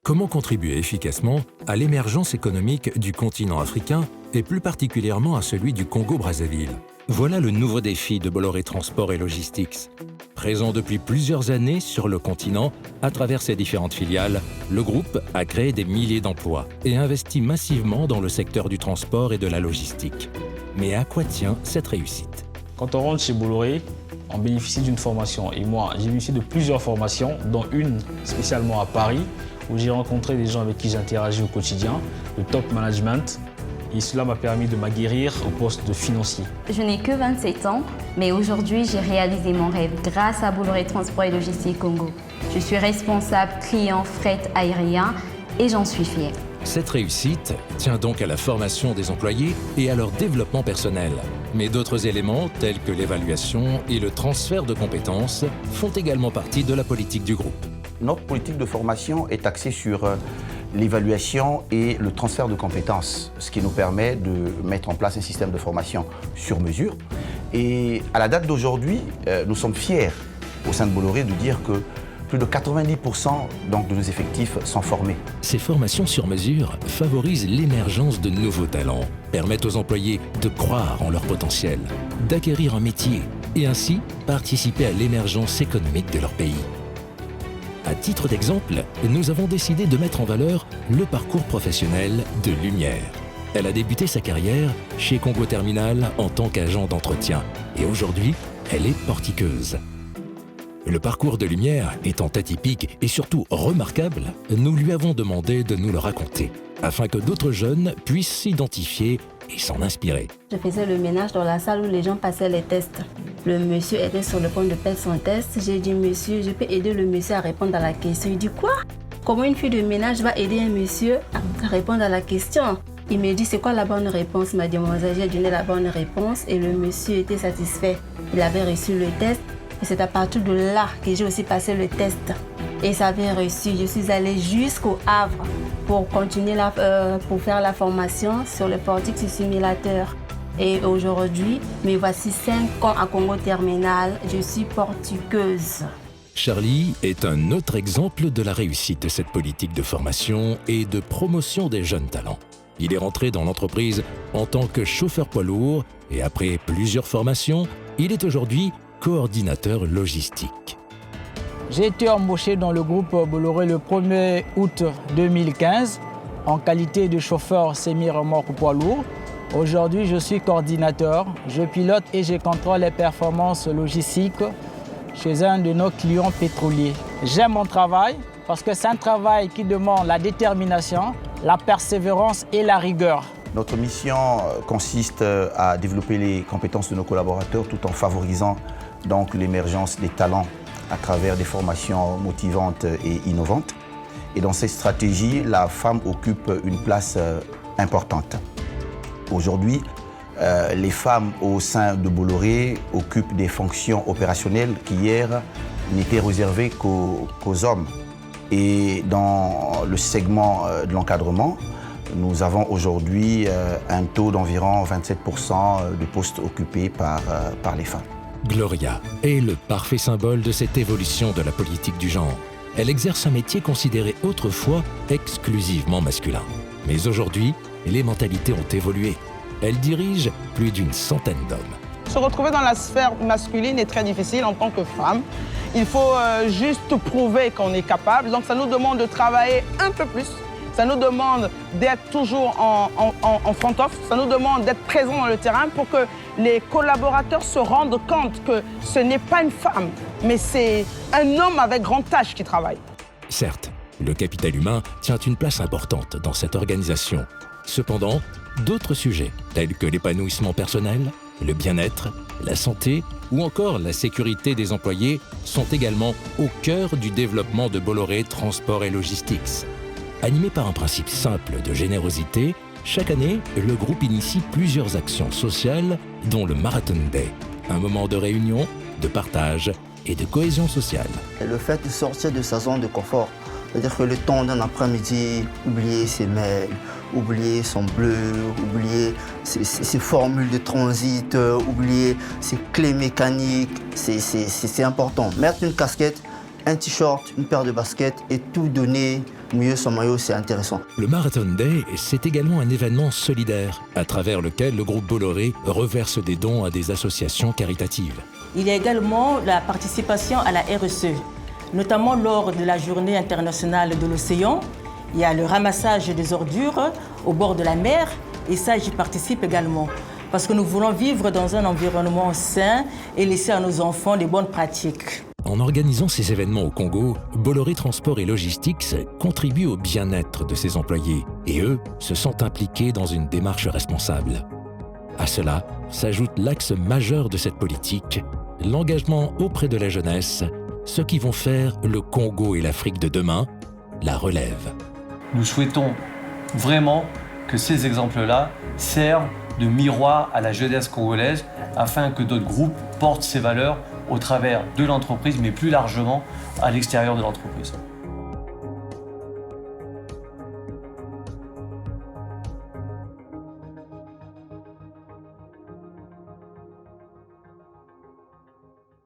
Comment contribuer efficacement à l'émergence économique du continent africain et plus particulièrement à celui du Congo-Brazzaville? Voilà le nouveau défi de Bolloré Transport et Logistics. Présent depuis plusieurs années sur le continent, à travers ses différentes filiales, le groupe a créé des milliers d'emplois et investi massivement dans le secteur du transport et de la logistique. Mais à quoi tient cette réussite? Quand on rentre chez Bolloré, on bénéficie d'une formation. Et moi, j'ai bénéficié de plusieurs formations, dont une spécialement à Paris, où j'ai rencontré des gens avec qui j'interagis au quotidien, le top management. Et cela m'a permis de m'aguerrir au poste de financier. Je n'ai que 27 ans, mais aujourd'hui, j'ai réalisé mon rêve grâce à Bolloré Transport et Logistique Congo. Je suis responsable client fret aérien et j'en suis fière. Cette réussite tient donc à la formation des employés et à leur développement personnel. Mais d'autres éléments, tels que l'évaluation et le transfert de compétences, font également partie de la politique du groupe. Notre politique de formation est axée sur l'évaluation et le transfert de compétences, ce qui nous permet de mettre en place un système de formation sur mesure. Et à la date d'aujourd'hui, nous sommes fiers au sein de Bolloré de dire que plus de 90% donc, de nos effectifs sont formés. Ces formations sur mesure favorisent l'émergence de nouveaux talents, permettent aux employés de croire en leur potentiel, d'acquérir un métier et ainsi participer à l'émergence économique de leur pays. À titre d'exemple, nous avons décidé de mettre en valeur le parcours professionnel de Lumière. Elle a débuté sa carrière chez Congo Terminal en tant qu'agent d'entretien et aujourd'hui, elle est portiqueuse. Le parcours de Lumière étant atypique et surtout remarquable, nous lui avons demandé de nous le raconter afin que d'autres jeunes puissent s'identifier et s'en inspirer. Je faisais le ménage dans la salle où les gens passaient les tests. Le monsieur était sur le point de faire son test. J'ai dit, monsieur, je peux aider le monsieur à répondre à la question. Il dit, quoi? Comment une fille de ménage va aider un monsieur à répondre à la question? Il me dit, c'est quoi la bonne réponse, mademoiselle? J'ai donné la bonne réponse et le monsieur était satisfait. Il avait reçu le test et c'est à partir de là que j'ai aussi passé le test. Et ça avait reçu. Je suis allée jusqu'au Havre pour continuer pour faire la formation sur le Portix Simulateur. Et aujourd'hui, me voici 5 ans à Congo Terminal. Je suis portiqueuse. Charlie est un autre exemple de la réussite de cette politique de formation et de promotion des jeunes talents. Il est rentré dans l'entreprise en tant que chauffeur poids lourd et après plusieurs formations, il est aujourd'hui coordinateur logistique. J'ai été embauché dans le groupe Bolloré le 1er août 2015 en qualité de chauffeur semi-remorque poids lourd. Aujourd'hui, je suis coordinateur, je pilote et je contrôle les performances logistiques chez un de nos clients pétroliers. J'aime mon travail parce que c'est un travail qui demande la détermination, la persévérance et la rigueur. Notre mission consiste à développer les compétences de nos collaborateurs tout en favorisant donc l'émergence des talents à travers des formations motivantes et innovantes. Et dans cette stratégie, la femme occupe une place importante. Aujourd'hui, les femmes au sein de Bolloré occupent des fonctions opérationnelles qui hier n'étaient réservées qu'aux hommes. Et dans le segment de l'encadrement, nous avons aujourd'hui un taux d'environ 27% de postes occupés par les femmes. Gloria est le parfait symbole de cette évolution de la politique du genre. Elle exerce un métier considéré autrefois exclusivement masculin. Mais aujourd'hui, les mentalités ont évolué. Elle dirige plus d'une centaine d'hommes. Se retrouver dans la sphère masculine est très difficile en tant que femme. Il faut juste prouver qu'on est capable. Donc ça nous demande de travailler un peu plus. Ça nous demande d'être toujours en front-off. Ça nous demande d'être présent dans le terrain pour que les collaborateurs se rendent compte que ce n'est pas une femme, mais c'est un homme avec grand H qui travaille. Certes, le capital humain tient une place importante dans cette organisation. Cependant, d'autres sujets, tels que l'épanouissement personnel, le bien-être, la santé ou encore la sécurité des employés, sont également au cœur du développement de Bolloré Transport et Logistics. Animé par un principe simple de générosité, chaque année, le groupe initie plusieurs actions sociales, dont le Marathon Day, un moment de réunion, de partage et de cohésion sociale. Le fait de sortir de sa zone de confort, c'est-à-dire que le temps d'un après-midi, oublier ses mails, oublier son bleu, oublier ses formules de transit, oublier ses clés mécaniques. C'est important. Mettre une casquette, un t-shirt, une paire de baskets et tout donner mieux son maillot, c'est intéressant. Le Marathon Day, c'est également un événement solidaire à travers lequel le groupe Bolloré reverse des dons à des associations caritatives. Il y a également la participation à la RSE, notamment lors de la Journée internationale de l'océan. Il y a le ramassage des ordures au bord de la mer et ça, j'y participe également. Parce que nous voulons vivre dans un environnement sain et laisser à nos enfants les bonnes pratiques. En organisant ces événements au Congo, Bolloré Transport et Logistics contribue au bien-être de ses employés et eux se sentent impliqués dans une démarche responsable. À cela s'ajoute l'axe majeur de cette politique, l'engagement auprès de la jeunesse, ceux qui vont faire le Congo et l'Afrique de demain, la relève. Nous souhaitons vraiment que ces exemples-là servent de miroir à la jeunesse congolaise afin que d'autres groupes portent ces valeurs au travers de l'entreprise, mais plus largement à l'extérieur de l'entreprise.